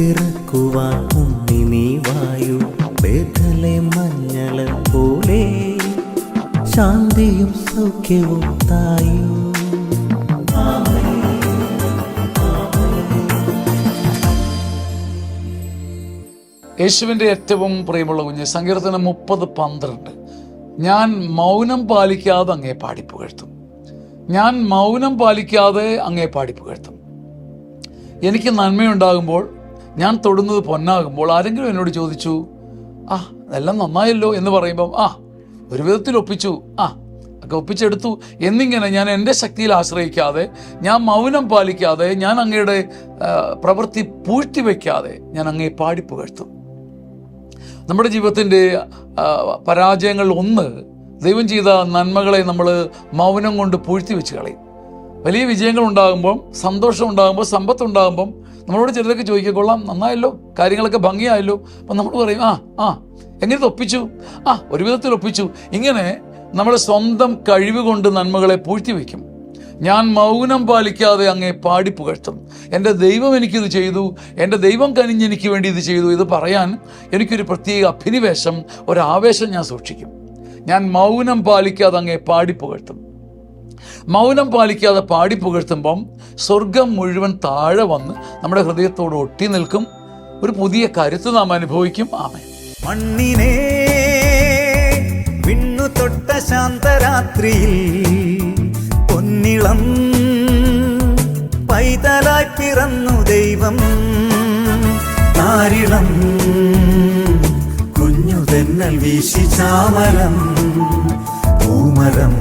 പിറക്കുവാൻ ഉണ്ണി നീ വായു, ബേഥലേം മഞ്ഞള പോലെ ശാന്തിയും സൗഖ്യവും തായു. യേശുവിൻ്റെ ഏറ്റവും പ്രിയമുള്ള കുഞ്ഞ്, സങ്കീർത്തനം 30:12. ഞാൻ മൗനം പാലിക്കാതെ അങ്ങേ പാടിപ്പുകഴ്ത്തും. ഞാൻ മൗനം പാലിക്കാതെ അങ്ങേ പാടിപ്പുകഴ്ത്തും. എനിക്ക് നന്മയുണ്ടാകുമ്പോൾ, ഞാൻ തൊടുന്നത് പൊന്നാകുമ്പോൾ, ആരെങ്കിലും എന്നോട് ചോദിച്ചു എല്ലാം നന്നായല്ലോ എന്ന് പറയുമ്പം ഒരു വിധത്തിൽ ഒപ്പിച്ചു, ഒക്കെ ഒപ്പിച്ചെടുത്തു എന്നിങ്ങനെ ഞാൻ എൻ്റെ ശക്തിയിൽ ആശ്രയിക്കാതെ, ഞാൻ മൗനം പാലിക്കാതെ, ഞാൻ അങ്ങയുടെ പ്രവൃത്തി പൂഴ്ത്തിവെക്കാതെ ഞാൻ അങ്ങേ പാടിപ്പുകഴ്ത്തും. നമ്മുടെ ജീവിതത്തിൻ്റെ പരാജയങ്ങൾ ഒന്ന്, ദൈവം ചെയ്ത നന്മകളെ നമ്മൾ മൗനം കൊണ്ട് പൂഴ്ത്തി വെച്ച് കളയും. വലിയ വിജയങ്ങൾ ഉണ്ടാകുമ്പം, സന്തോഷം ഉണ്ടാകുമ്പോൾ, സമ്പത്തുണ്ടാകുമ്പം നമ്മളോട് ചിലരൊക്കെ ചോദിക്കുക, കൊള്ളാം, നന്നായല്ലോ, കാര്യങ്ങളൊക്കെ ഭംഗിയായല്ലോ. അപ്പം നമ്മൾ പറയും എങ്ങനെ ഒപ്പിച്ചു, ഒരു വിധത്തിൽ ഒപ്പിച്ചു. ഇങ്ങനെ നമ്മുടെ സ്വന്തം കഴിവ് കൊണ്ട് നന്മകളെ പൂഴ്ത്തി വയ്ക്കും. ഞാൻ മൗനം പാലിക്കാതെ അങ്ങേ പാടിപ്പുകഴ്ത്തും. എൻ്റെ ദൈവം എനിക്കിത് ചെയ്തു, എൻ്റെ ദൈവം കനിഞ്ഞ് എനിക്ക് വേണ്ടി ഇത് ചെയ്തു, ഇത് പറയാൻ എനിക്കൊരു പ്രത്യേക അഭിനിവേശം, ഒരാവേശം ഞാൻ സൂക്ഷിക്കും. ഞാൻ മൗനം പാലിക്കാതെ അങ്ങേ പാടിപ്പുകഴ്ത്തും. മൗനം പാലിക്കാതെ പാടിപ്പുകഴ്ത്തുമ്പം സ്വർഗം മുഴുവൻ താഴെ വന്ന് നമ്മുടെ ഹൃദയത്തോട് ഒട്ടി നിൽക്കും. ഒരു പുതിയ കരുത്ത് നാം അനുഭവിക്കും. ആമേൻ. മണ്ണിനെ വിണ്ണു തൊട്ട ശാന്തരാത്രിയിൽ പൊന്നിളം പൈതലായി പിറന്നു ദൈവം. താരിളം കുഞ്ഞു തെന്നൽ വീശി ചാമരം പൂമരം